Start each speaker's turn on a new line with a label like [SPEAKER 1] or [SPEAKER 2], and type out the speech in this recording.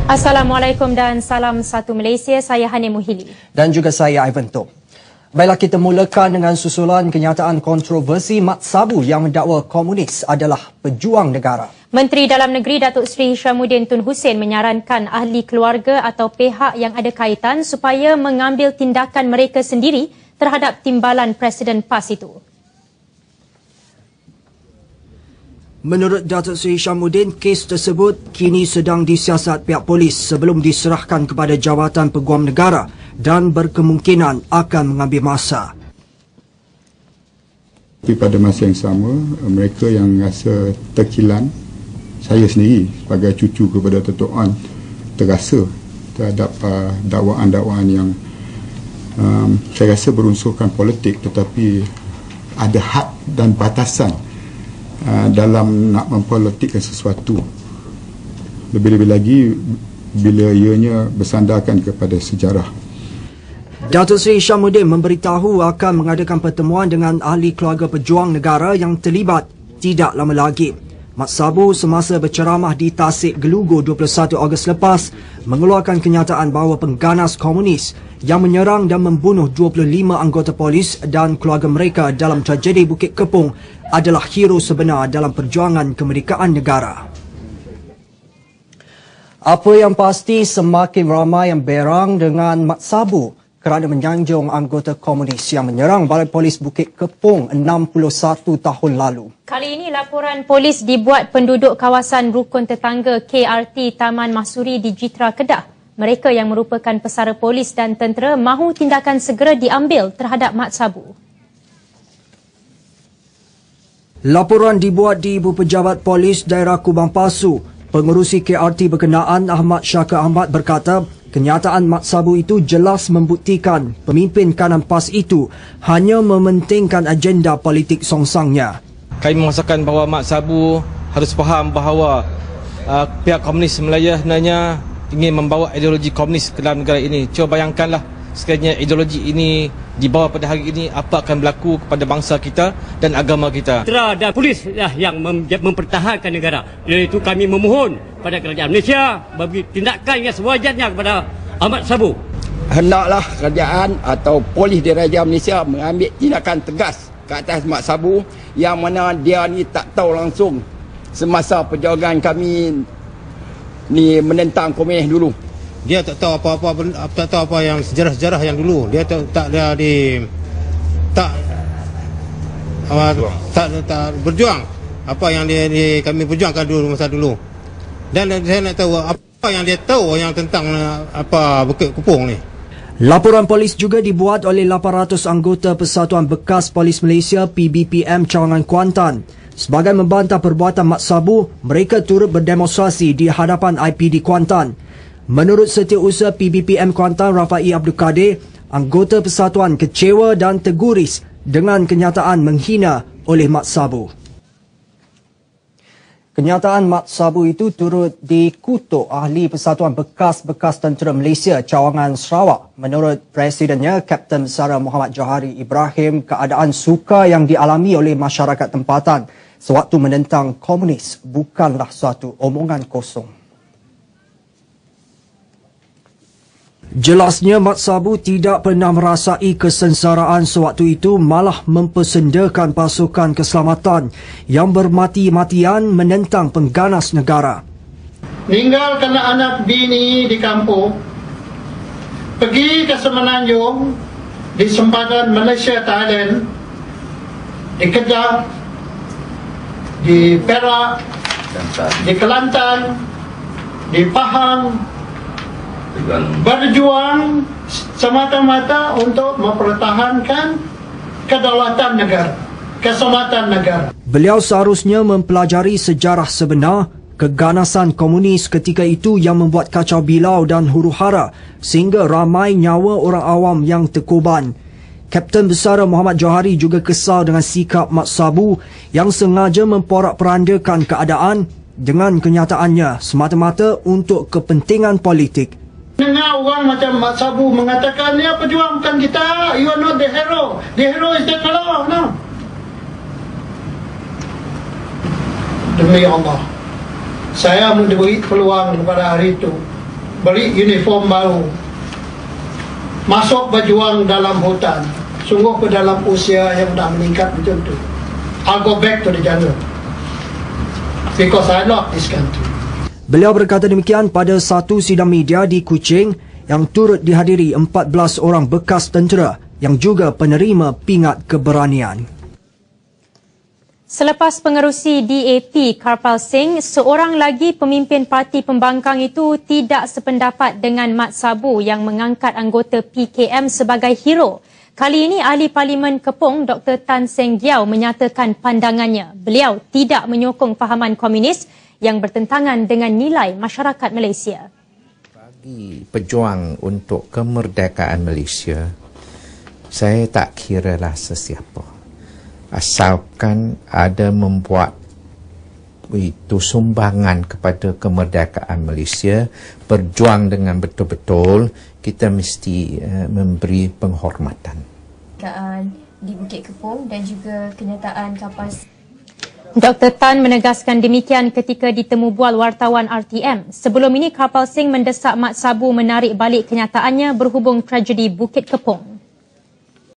[SPEAKER 1] Assalamualaikum dan salam satu Malaysia. Saya Hani Muhili.
[SPEAKER 2] Dan juga saya Ivan Tok. Baiklah, kita mulakan dengan susulan kenyataan kontroversi Mat Sabu yang mendakwa komunis adalah pejuang negara.
[SPEAKER 1] Menteri Dalam Negeri Datuk Seri Hishamuddin Tun Hussein menyarankan ahli keluarga atau pihak yang ada kaitan supaya mengambil tindakan mereka sendiri terhadap timbalan Presiden PAS itu.
[SPEAKER 2] Menurut Datuk Seri Hishamuddin, kes tersebut kini sedang disiasat pihak polis sebelum diserahkan kepada Jabatan Peguam Negara dan berkemungkinan akan mengambil masa.
[SPEAKER 3] Tapi pada masa yang sama, mereka yang rasa terkilan, saya sendiri sebagai cucu kepada Datuk An terasa terhadap dakwaan-dakwaan yang saya rasa berunsurkan politik tetapi ada had dan batasan dalam nak mempolitikkan sesuatu. Lebih-lebih lagi bila ianya bersandarkan kepada sejarah.
[SPEAKER 2] Datuk Seri Hishamuddin memberitahu akan mengadakan pertemuan dengan ahli keluarga pejuang negara yang terlibat tidak lama lagi. Mat Sabu semasa berceramah di Tasik Gelugu 21 Ogos lepas mengeluarkan kenyataan bahawa pengganas komunis yang menyerang dan membunuh 25 anggota polis dan keluarga mereka dalam tragedi Bukit Kepong adalah hero sebenar dalam perjuangan kemerdekaan negara. Apa yang pasti, semakin ramai yang berang dengan Mat Sabu kerana menyanjung anggota komunis yang menyerang Balai Polis Bukit Kepong 61 tahun lalu.
[SPEAKER 1] Kali ini laporan polis dibuat penduduk kawasan rukun tetangga KRT Taman Mahsuri di Jitra Kedah. Mereka yang merupakan pesara polis dan tentera mahu tindakan segera diambil terhadap Mat Sabu.
[SPEAKER 2] Laporan dibuat di Ibu Pejabat Polis Daerah Kubang Pasu. Pengerusi KRT berkenaan Ahmad Syakir Ahmad berkata, kenyataan Mat Sabu itu jelas membuktikan pemimpin kanan PAS itu hanya mementingkan agenda politik songsangnya.
[SPEAKER 4] Kami memasakan bahawa Mat Sabu harus faham bahawa pihak komunis Melaya sebenarnya ingin membawa ideologi komunis ke dalam negara ini. Cuba bayangkanlah sekiranya ideologi ini dibawa pada hari ini, apa akan berlaku kepada bangsa kita dan agama kita.
[SPEAKER 5] Tentera dan polis lah yang mempertahankan negara. Oleh itu kami memohon pada kerajaan Malaysia bagi tindakan yang sewajarnya kepada Ahmad Sabu.
[SPEAKER 6] Hendaklah kerajaan atau polis diraja Malaysia mengambil tindakan tegas ke atas Mat Sabu yang mana dia ni tak tahu langsung semasa perjuangan kami ni menentang komunis dulu.
[SPEAKER 7] Dia tak tahu apa yang sejarah-sejarah yang dulu. Dia tak berjuang apa yang kami perjuangkan dulu masa dulu. Dan saya nak tahu apa yang dia tahu yang tentang apa Bukit Kepong ni.
[SPEAKER 2] Laporan polis juga dibuat oleh 800 anggota Persatuan Bekas Polis Malaysia PBPM Cawangan Kuantan. Sebagai membantah perbuatan Mat Sabu, mereka turut berdemonstrasi di hadapan IPD Kuantan. Menurut Setiausaha PBPM Kuantan Rafai Abdul Kadir, anggota persatuan kecewa dan terguris dengan kenyataan menghina oleh Mat Sabu. Kenyataan Mat Sabu itu turut dikutuk ahli Persatuan Bekas Tentera Malaysia Cawangan Sarawak. Menurut presidennya, Kapten Besar Muhammad Johari Ibrahim, keadaan suka yang dialami oleh masyarakat tempatan sewaktu menentang komunis bukanlah suatu omongan kosong. Jelasnya Mat Sabu tidak pernah merasai kesengsaraan sewaktu itu, malah mempersendakan pasukan keselamatan yang bermati-matian menentang pengganas negara.
[SPEAKER 8] Meninggalkan anak bini di kampung, pergi ke Semenanjung di sempadan Malaysia Thailand, di Kedah, di Perak, di Kelantan, di Pahang, berjuang semata-mata untuk mempertahankan kedaulatan negara, keselamatan negara.
[SPEAKER 2] Beliau seharusnya mempelajari sejarah sebenar keganasan komunis ketika itu yang membuat kacau bilau dan huru-hara sehingga ramai nyawa orang awam yang terkorban. Kapten Besar Muhammad Johari juga kesal dengan sikap Mat Sabu yang sengaja memporak-perandakan keadaan dengan kenyataannya semata-mata untuk kepentingan politik.
[SPEAKER 8] Dengar orang macam Mat Sabu mengatakan, ya pejuang bukan kita, you are not the hero. The hero is the fellow, no. Demi Allah, saya diberi peluang pada hari itu beli uniform baru, masuk berjuang dalam hutan, sungguh ke dalam usia yang dah meningkat macam tu. I'll go back to the jungle because I love this country.
[SPEAKER 2] Beliau berkata demikian pada satu sidang media di Kuching yang turut dihadiri 14 orang bekas tentera yang juga penerima pingat keberanian.
[SPEAKER 1] Selepas pengerusi DAP Karpal Singh, seorang lagi pemimpin parti pembangkang itu tidak sependapat dengan Mat Sabu yang mengangkat anggota PKM sebagai hero. Kali ini Ahli Parlimen Kepong Dr. Tan Seng Giau menyatakan pandangannya. Beliau tidak menyokong fahaman komunis yang bertentangan dengan nilai masyarakat Malaysia.
[SPEAKER 9] Bagi pejuang untuk kemerdekaan Malaysia, saya tak kiralah sesiapa. Asalkan ada membuat itu sumbangan kepada kemerdekaan Malaysia, berjuang dengan betul-betul, kita mesti memberi penghormatan.
[SPEAKER 10] Di Bukit Kepong dan juga kenyataan kapal.
[SPEAKER 1] Dr. Tan menegaskan demikian ketika ditemu bual wartawan RTM. Sebelum ini, Karpal Singh mendesak Mat Sabu menarik balik kenyataannya berhubung tragedi Bukit Kepong.